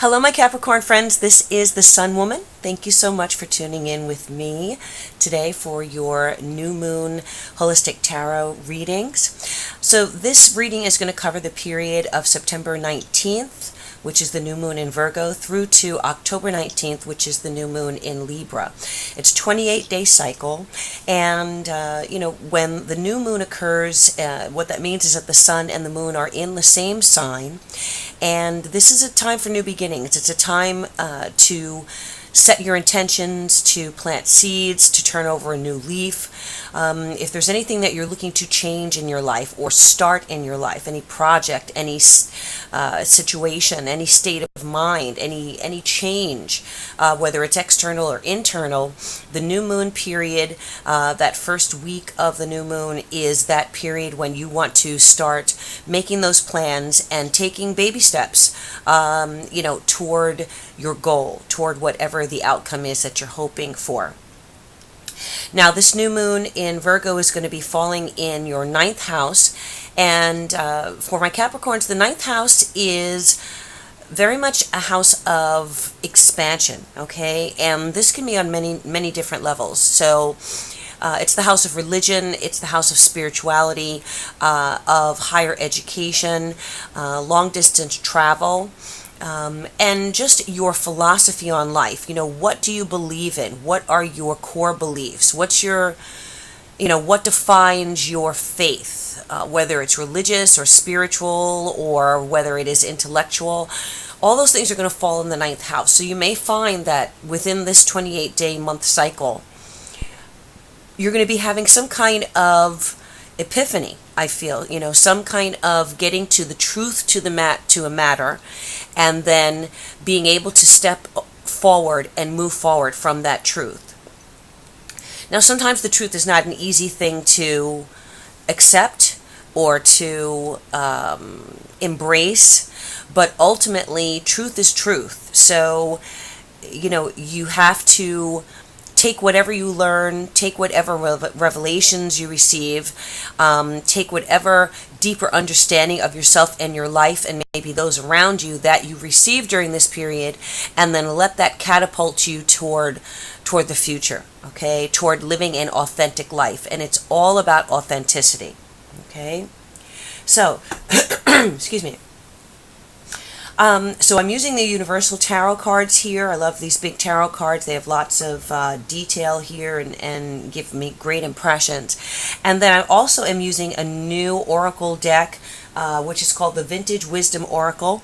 Hello, my Capricorn friends. This is the Sun Woman. Thank you so much for tuning in with me today for your new moon holistic tarot readings. So this reading is going to cover the period of September 19th, which is the new moon in Virgo, through to October 19th, which is the new moon in Libra. It's a 28-day cycle, and when the new moon occurs, what that means is that the sun and the moon are in the same sign, and this is a time for new beginnings. It's a time to set your intentions, to plant seeds, to turn over a new leaf. If there's anything that you're looking to change in your life or start in your life, any project, any situation, any state of mind, any change, whether it's external or internal, the new moon period, that first week of the new moon is that period when you want to start making those plans and taking baby steps, toward your goal, toward whatever the outcome is that you're hoping for. Now, this new moon in Virgo is going to be falling in your ninth house, and for my Capricorns, the ninth house is very much a house of expansion, okay? And this can be on many different levels. So it's the house of religion, it's the house of spirituality, of higher education, long-distance travel, and just your philosophy on life. What do you believe in? What are your core beliefs? What's your, what defines your faith? Whether it's religious or spiritual or whether it is intellectual, all those things are going to fall in the ninth house. So you may find that within this 28-day month cycle, you're going to be having some kind of epiphany, I feel, some kind of getting to the truth to a matter, and then being able to step forward and move forward from that truth. Now, sometimes the truth is not an easy thing to accept or to embrace, but ultimately truth is truth. So, you have to take whatever you learn, take whatever revelations you receive, take whatever deeper understanding of yourself and your life and maybe those around you that you received during this period, and then let that catapult you toward the future, okay? Toward living an authentic life. And it's all about authenticity, okay? So, excuse me. So I'm using the Universal Tarot cards here. I love these big tarot cards. They have lots of detail here and give me great impressions. And then I also am using a new Oracle deck, which is called the Vintage Wisdom Oracle.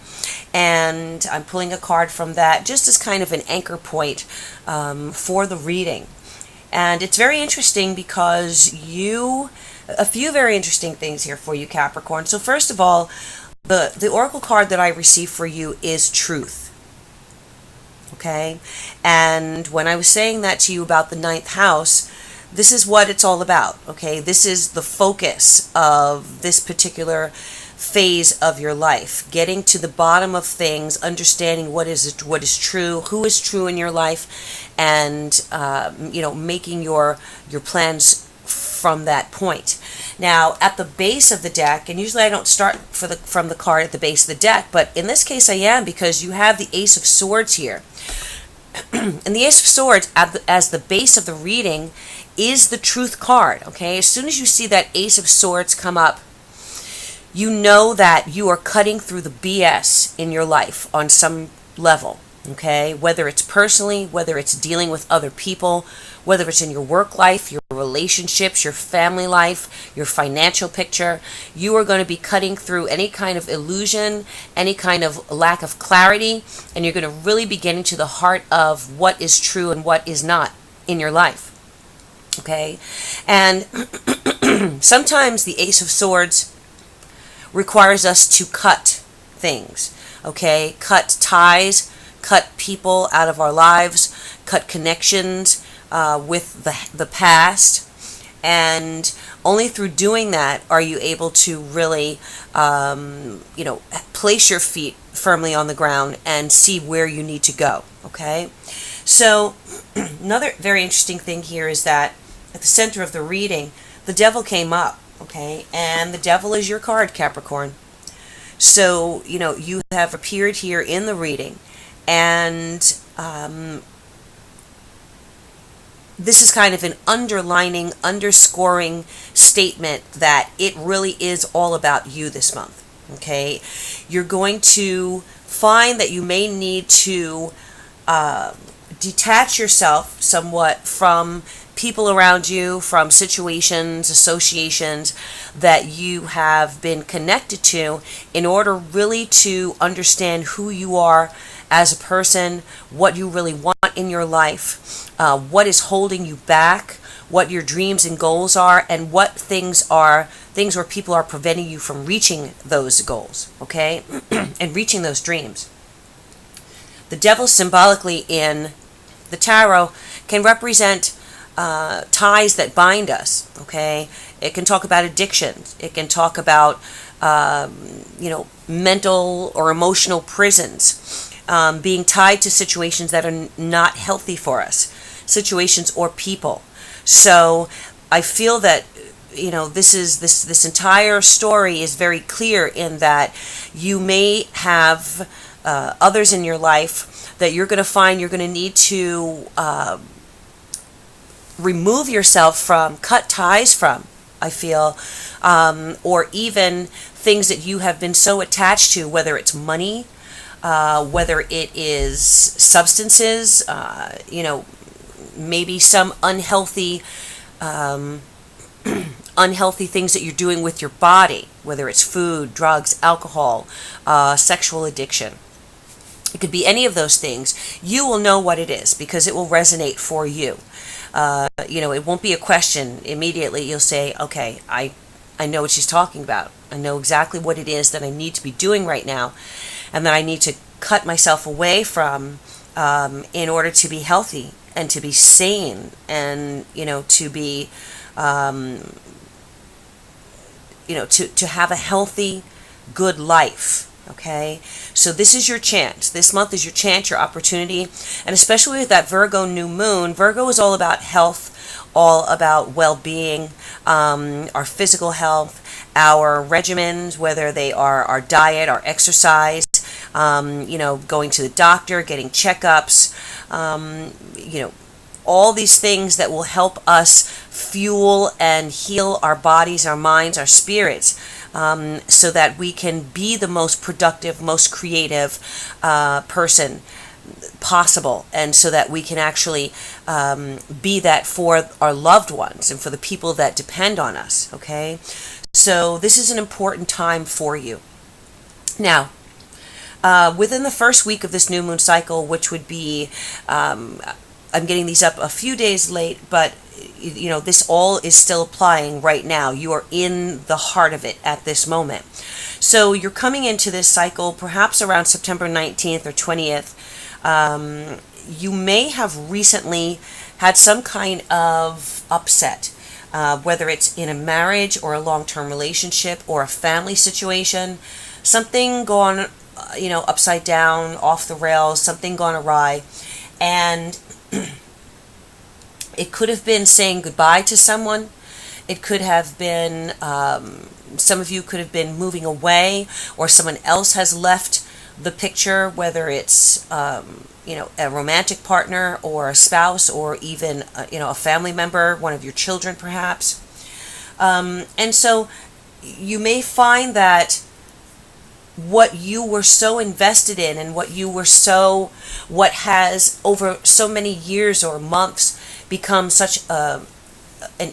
And I'm pulling a card from that just as kind of an anchor point for the reading. And it's very interesting because a few very interesting things here for you, Capricorn. So first of all, the oracle card that I received for you is truth, okay? And when I was saying that to you about the ninth house, this is what it's all about, okay? This is the focus of this particular phase of your life, getting to the bottom of things, understanding what is true, who is true in your life, and making your plans from that point. Now, at the base of the deck, and usually I don't start from the card at the base of the deck, but in this case I am, because you have the Ace of Swords here. And the Ace of Swords, as the base of the reading, is the truth card, okay? As soon as you see that Ace of Swords come up, you know that you are cutting through the BS in your life on some level, okay? Whether it's personally, whether it's dealing with other people, whether it's in your work life, your relationships, your family life, your financial picture, you are going to be cutting through any kind of illusion, any kind of lack of clarity, and you're going to really be getting to the heart of what is true and what is not in your life, okay? And sometimes the Ace of Swords requires us to cut things, okay? Cut ties, cut people out of our lives, cut connections with the past, and only through doing that are you able to really place your feet firmly on the ground and see where you need to go, okay? So another very interesting thing here is that at the center of the reading, the devil came up, okay? And the devil is your card, Capricorn. So, you have appeared here in the reading, And this is kind of an underlining, underscoring statement that it really is all about you this month. Okay? You're going to find that you may need to detach yourself somewhat from people around you, from situations, associations that you have been connected to, in order really to understand who you are as a person, what you really want in your life, what is holding you back, what your dreams and goals are, and what things where people are preventing you from reaching those goals, okay? And reaching those dreams. The devil, symbolically in the tarot, can represent ties that bind us, okay? It can talk about addictions. It can talk about, mental or emotional prisons, being tied to situations that are not healthy for us, situations or people. So I feel that, this entire story is very clear in that you may have others in your life that you're going to find you're going to need to remove yourself from, cut ties from, I feel, or even things that you have been so attached to, whether it's money, whether it is substances, maybe some unhealthy things that you're doing with your body, whether it's food, drugs, alcohol, sexual addiction. It could be any of those things. You will know what it is because it will resonate for you. It won't be a question immediately. You'll say, okay, I know what she's talking about. I know exactly what it is that I need to be doing right now and that I need to cut myself away from in order to be healthy and to be sane and, to be, to have a healthy, good life. Okay, so this is your chance. This month is your chance, your opportunity, and especially with that Virgo new moon. Virgo is all about health, all about well-being, our physical health, our regimens, whether they are our diet, our exercise, going to the doctor, getting checkups, all these things that will help us fuel and heal our bodies, our minds, our spirits, so that we can be the most productive, most creative person possible, and so that we can actually be that for our loved ones and for the people that depend on us, okay? So this is an important time for you. Now, within the first week of this new moon cycle, which would be, I'm getting these up a few days late, but this all is still applying right now. You are in the heart of it at this moment. So you're coming into this cycle perhaps around September 19th or 20th. You may have recently had some kind of upset, whether it's in a marriage or a long-term relationship or a family situation, something gone, upside down, off the rails, something gone awry. And it could have been saying goodbye to someone. It could have been, some of you could have been moving away, or someone else has left the picture, whether it's, a romantic partner or a spouse or even, a family member, one of your children perhaps. And so you may find that what you were so invested in and what has over so many years or months become such an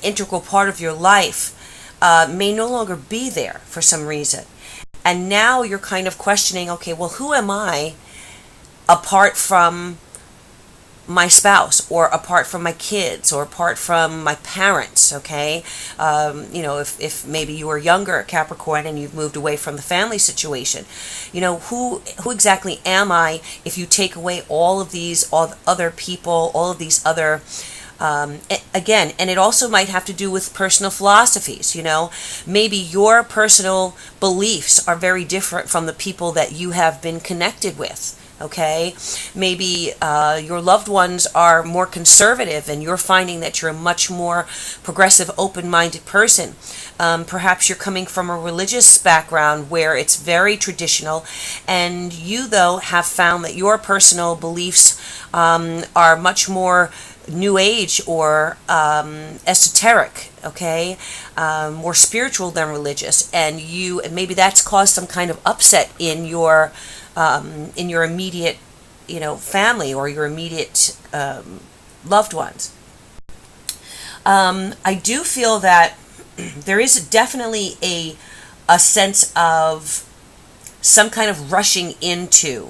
integral part of your life may no longer be there for some reason. And now you're kind of questioning, okay, well, who am I apart from my spouse, or apart from my kids, or apart from my parents, okay? If maybe you were younger at Capricorn and you've moved away from the family situation, who exactly am I if you take away all of these other people, all of these other Again, and it also might have to do with personal philosophies. Maybe your personal beliefs are very different from the people that you have been connected with. Okay, maybe your loved ones are more conservative and you're finding that you're a much more progressive, open-minded person. Perhaps you're coming from a religious background where it's very traditional, and you, though, have found that your personal beliefs are much more New Age or esoteric, okay, more spiritual than religious, and maybe that's caused some kind of upset in your immediate, family or your immediate loved ones. I do feel that there is definitely a sense of some kind of rushing into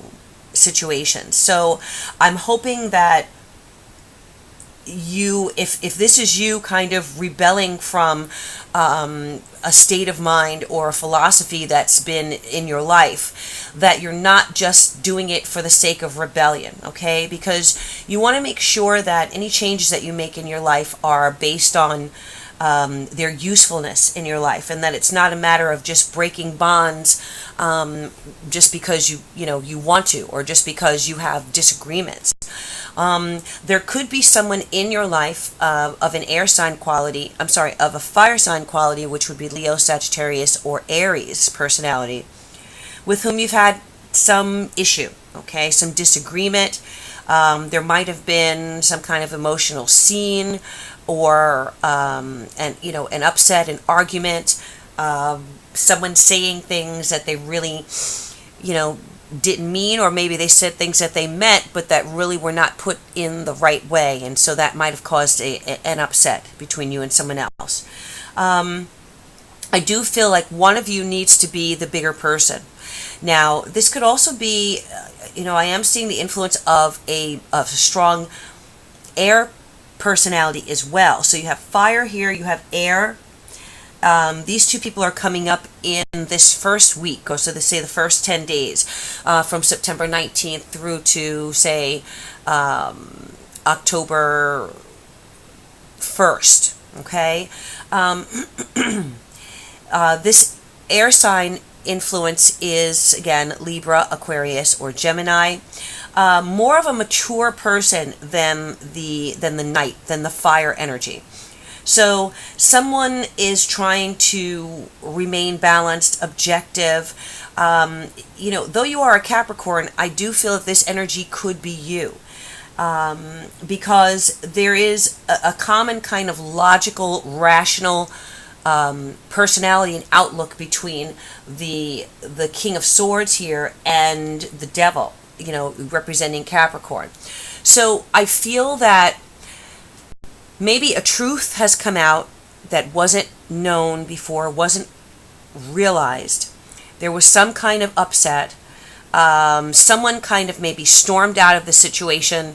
situations. So I'm hoping that if this is you kind of rebelling from a state of mind or a philosophy that's been in your life, that you're not just doing it for the sake of rebellion, okay? Because you want to make sure that any changes that you make in your life are based on their usefulness in your life, and that it's not a matter of just breaking bonds just because you want to, or just because you have disagreements. There could be someone in your life of an air sign quality, of a fire sign quality, which would be Leo, Sagittarius, or Aries personality, with whom you've had some issue, okay, some disagreement. There might have been some kind of emotional scene, or an upset, an argument, someone saying things that they really, didn't mean, or maybe they said things that they meant, but that really were not put in the right way, and so that might have caused an upset between you and someone else. I do feel like one of you needs to be the bigger person. Now, this could also be, I am seeing the influence of a strong air personality as well. So you have fire here, you have air. These two people are coming up in this first week, or so they say the first 10 days, from September 19th through to, say, October 1st, okay? This air sign influence is, again, Libra, Aquarius, or Gemini. More of a mature person than the fire energy. So someone is trying to remain balanced, objective. Though you are a Capricorn, I do feel that this energy could be you. Because there is a common kind of logical, rational personality and outlook between the King of Swords here and the Devil, representing Capricorn. So I feel that maybe a truth has come out that wasn't known before, wasn't realized. There was some kind of upset. Someone kind of maybe stormed out of the situation,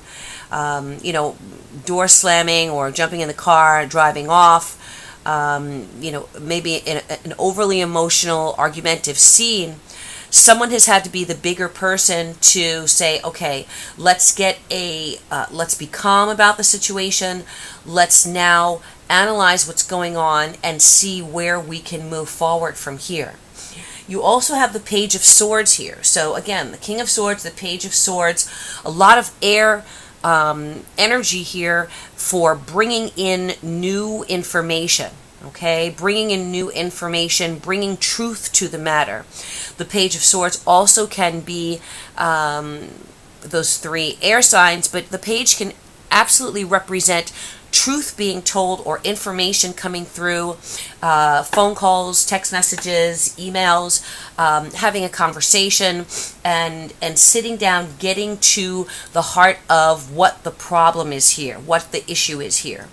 door slamming or jumping in the car, driving off, maybe in an overly emotional, argumentative scene. Someone has had to be the bigger person to say, okay, let's be calm about the situation. Let's now analyze what's going on and see where we can move forward from here. You also have the Page of Swords here. So again, the King of Swords, the Page of Swords, a lot of air energy here for bringing in new information. Okay, bringing in new information, bringing truth to the matter. The Page of Swords also can be those three air signs, but the page can absolutely represent truth being told or information coming through, phone calls, text messages, emails, having a conversation, and sitting down, getting to the heart of what the problem is here, what the issue is here.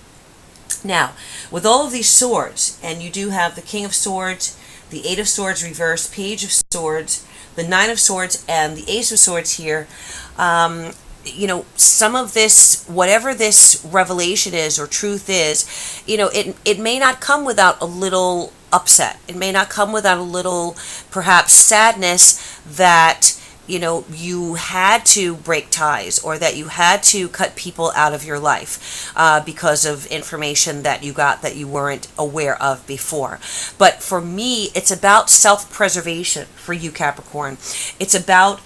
Now, with all of these swords, and you do have the King of Swords, the Eight of Swords reversed, Page of Swords, the Nine of Swords, and the Ace of Swords here, some of this, whatever this revelation is or truth is, it may not come without a little upset. It may not come without a little, perhaps, sadness that you had to break ties, or that you had to cut people out of your life because of information that you got that you weren't aware of before. But for me, it's about self-preservation for you, Capricorn. It's about,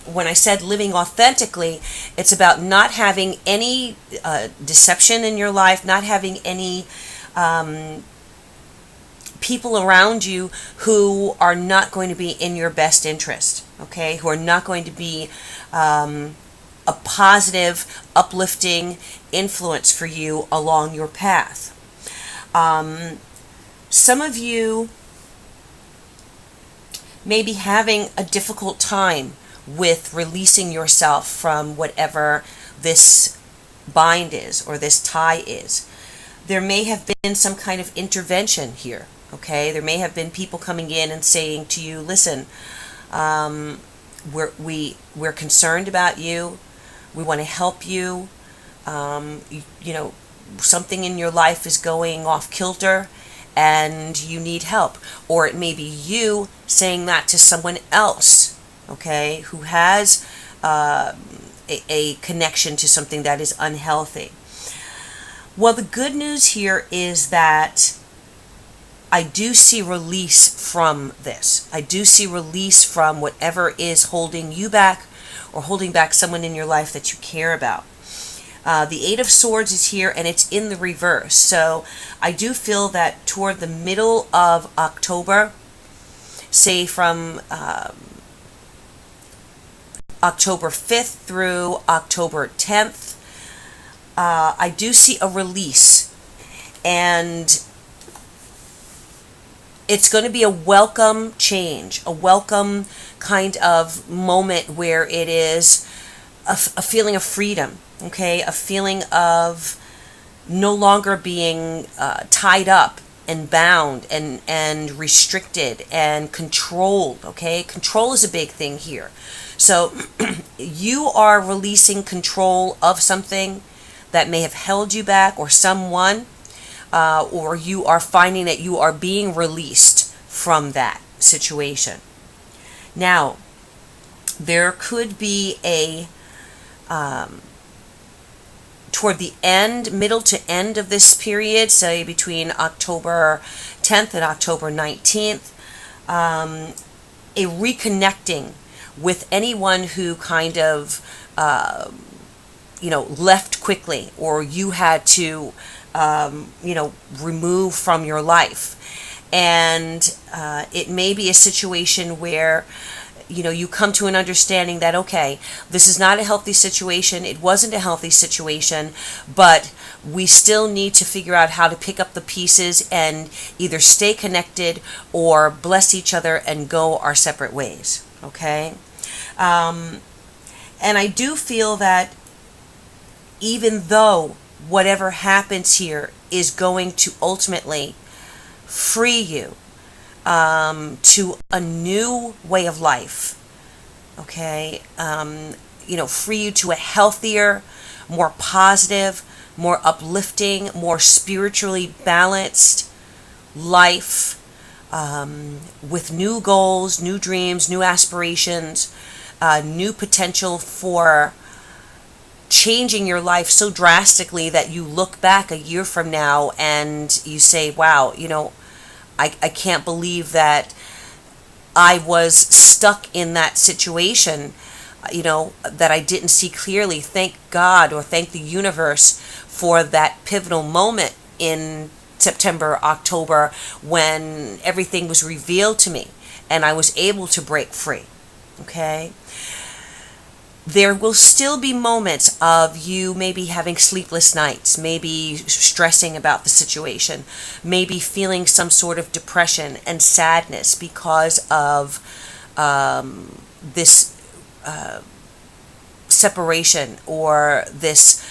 when I said living authentically, it's about not having any deception in your life, not having any people around you who are not going to be in your best interest, okay? Who are not going to be a positive, uplifting influence for you along your path. Some of you may be having a difficult time with releasing yourself from whatever this bind is or this tie is. There may have been some kind of intervention here. Okay, there may have been people coming in and saying to you, listen, we're concerned about you. We want to help you. Something in your life is going off kilter and you need help. Or it may be you saying that to someone else, okay, who has a connection to something that is unhealthy. Well, the good news here is that I do see release from this. I do see release from whatever is holding you back or holding back someone in your life that you care about. The Eight of Swords is here and it's in the reverse. So I do feel that toward the middle of October, say from October 5th through October 10th, I do see a release. And it's going to be a welcome change, a welcome kind of moment where it is a feeling of freedom, okay? A feeling of no longer being tied up and bound and restricted and controlled, okay? Control is a big thing here. So you are releasing control of something that may have held you back, or someone, or you are finding that you are being released from that situation. Now, there could be toward the end, middle to end of this period, say between October 10th and October 19th, a reconnecting with anyone who kind of, left quickly, or you had to remove from your life. And it may be a situation where, you come to an understanding that, okay, this is not a healthy situation. It wasn't a healthy situation, but we still need to figure out how to pick up the pieces and either stay connected or bless each other and go our separate ways, okay? And I do feel that even though whatever happens here is going to ultimately free you to a new way of life, okay? Free you to a healthier, more positive, more uplifting, more spiritually balanced life, with new goals, new dreams, new aspirations, new potential for changing your life so drastically that you look back a year from now and you say, wow, I can't believe that I was stuck in that situation, that I didn't see clearly. Thank God, or thank the universe for that pivotal moment in September, October, when everything was revealed to me and I was able to break free, okay? There will still be moments of you maybe having sleepless nights, maybe stressing about the situation, maybe feeling some sort of depression and sadness because of this separation or this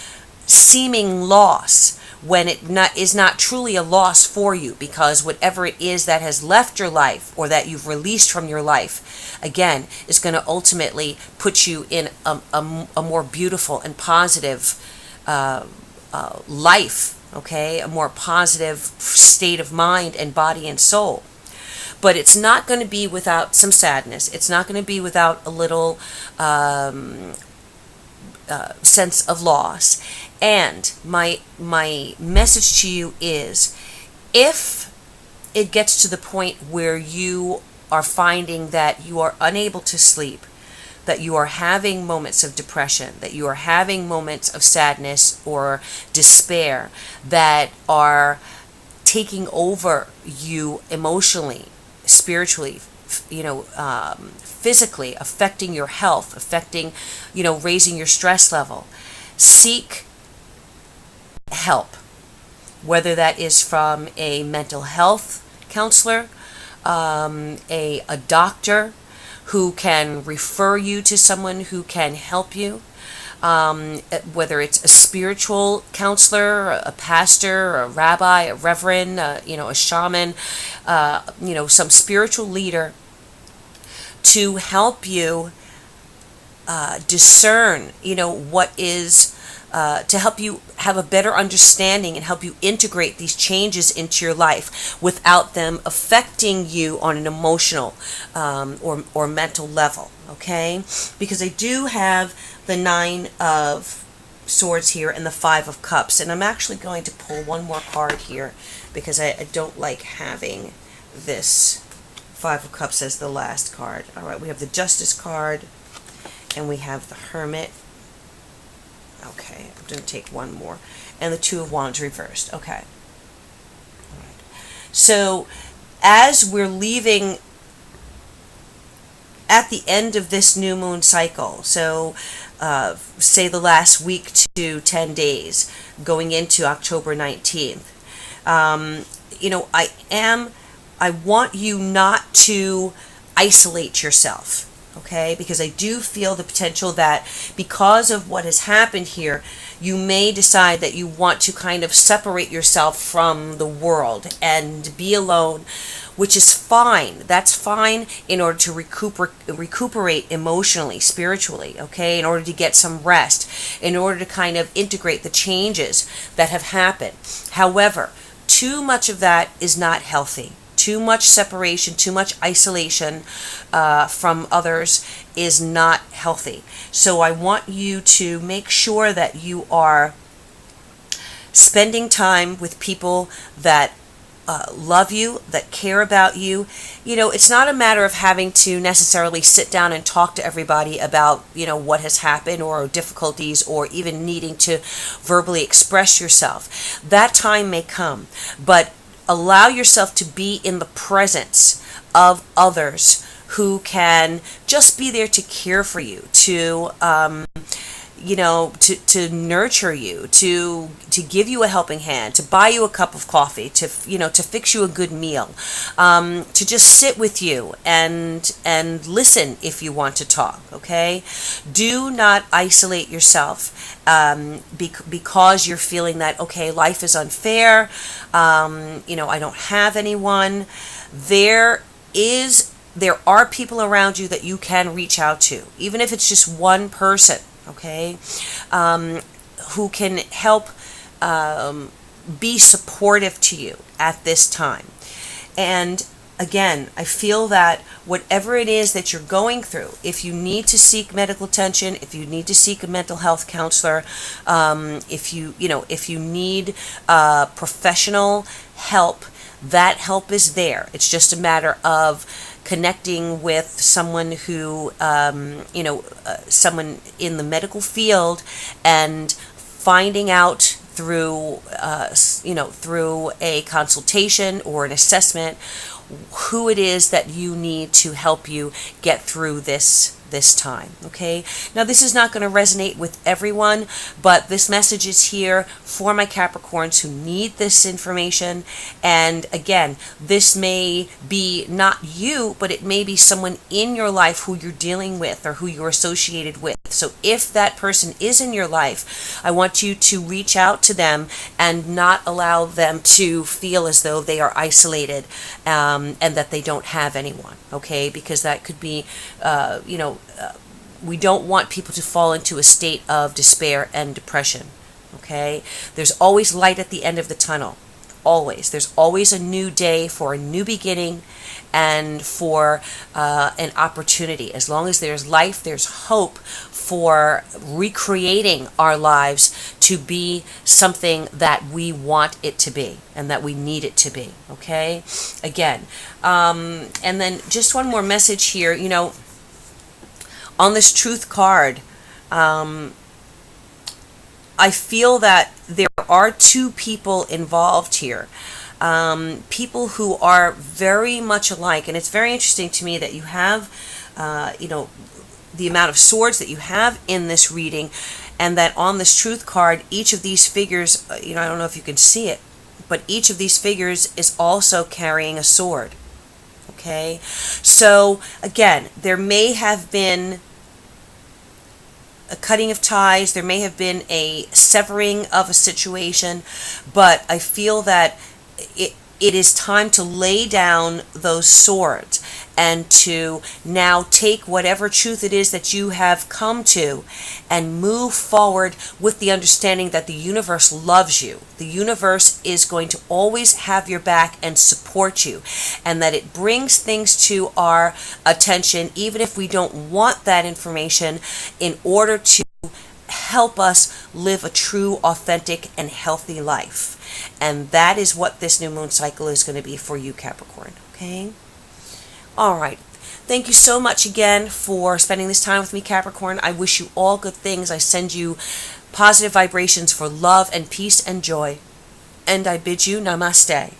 seeming loss, when it is not truly a loss for you, because whatever it is that has left your life or that you've released from your life, again, is going to ultimately put you in a more beautiful and positive life, okay? A more positive state of mind and body and soul. but it's not going to be without some sadness. It's not going to be without a little sense of loss. And my message to you is, if it gets to the point where you are finding that you are unable to sleep, that you are having moments of depression, that you are having moments of sadness or despair that are taking over you emotionally, spiritually, physically, affecting your health, affecting, raising your stress level, seek help, whether that is from a mental health counselor, a doctor who can refer you to someone who can help you, whether it's a spiritual counselor, a pastor, a rabbi, a reverend, a shaman, some spiritual leader to help you discern, what is, to help you have a better understanding and help you integrate these changes into your life without them affecting you on an emotional or mental level, okay? Because I do have the 9 of Swords here and the 5 of Cups, and I'm actually going to pull one more card here because I don't like having this 5 of Cups as the last card. All right, we have the Justice card and we have the Hermit. Okay, I'm going to take one more. And the 2 of Wands reversed. Okay. All right. So, as we're leaving at the end of this new moon cycle, so say the last week to 10 days, going into October 19th, I want you not to isolate yourself. Okay, because I do feel the potential that because of what has happened here, you may decide that you want to kind of separate yourself from the world and be alone, which is fine. That's fine in order to recuperate emotionally, spiritually, okay, in order to get some rest, in order to kind of integrate the changes that have happened. However, too much of that is not healthy. Too much separation, too much isolation from others is not healthy. So I want you to make sure that you are spending time with people that love you, that care about you. It's not a matter of having to necessarily sit down and talk to everybody about, what has happened or difficulties or even needing to verbally express yourself. That time may come, but allow yourself to be in the presence of others who can just be there to care for you, to nurture you, to give you a helping hand, to buy you a cup of coffee, to fix you a good meal, to just sit with you and listen if you want to talk. Okay, do not isolate yourself because you're feeling that life is unfair. I don't have anyone. There are people around you that you can reach out to, even if it's just one person. Okay, who can help be supportive to you at this time. And again, I feel that whatever it is that you're going through, if you need to seek medical attention, if you need to seek a mental health counselor, if you need professional help, that help is there. It's just a matter of connecting with someone who, someone in the medical field and finding out through a consultation or an assessment who it is that you need to help you get through this time. Okay, now this is not going to resonate with everyone, but this message is here for my Capricorns who need this information. And again, this may be not you, but it may be someone in your life who you're dealing with or who you're associated with. So if that person is in your life, I want you to reach out to them and not allow them to feel as though they are isolated and that they don't have anyone. Okay, because that could be we don't want people to fall into a state of despair and depression. Okay, there's always light at the end of the tunnel. always. There's always a new day for a new beginning and for an opportunity. As long as there's life, there's hope for recreating our lives to be something that we want it to be and that we need it to be. Okay? Again. And then just one more message here. You know, on this truth card, I feel that there are two people involved here. People who are very much alike. And it's very interesting to me that you have, the amount of swords that you have in this reading, and that on this truth card, each of these figures, I don't know if you can see it, but each of these figures is also carrying a sword. Okay? So, again, there may have been a cutting of ties, there may have been a severing of a situation, but I feel that it is time to lay down those swords and to now take whatever truth it is that you have come to and move forward with the understanding that the universe loves you. The universe is going to always have your back and support you, and that it brings things to our attention, even if we don't want that information, in order to help us live a true, authentic, and healthy life. And that is what this new moon cycle is going to be for you, Capricorn. Okay? All right. Thank you so much again for spending this time with me, Capricorn. I wish you all good things. I send you positive vibrations for love and peace and joy. And I bid you namaste.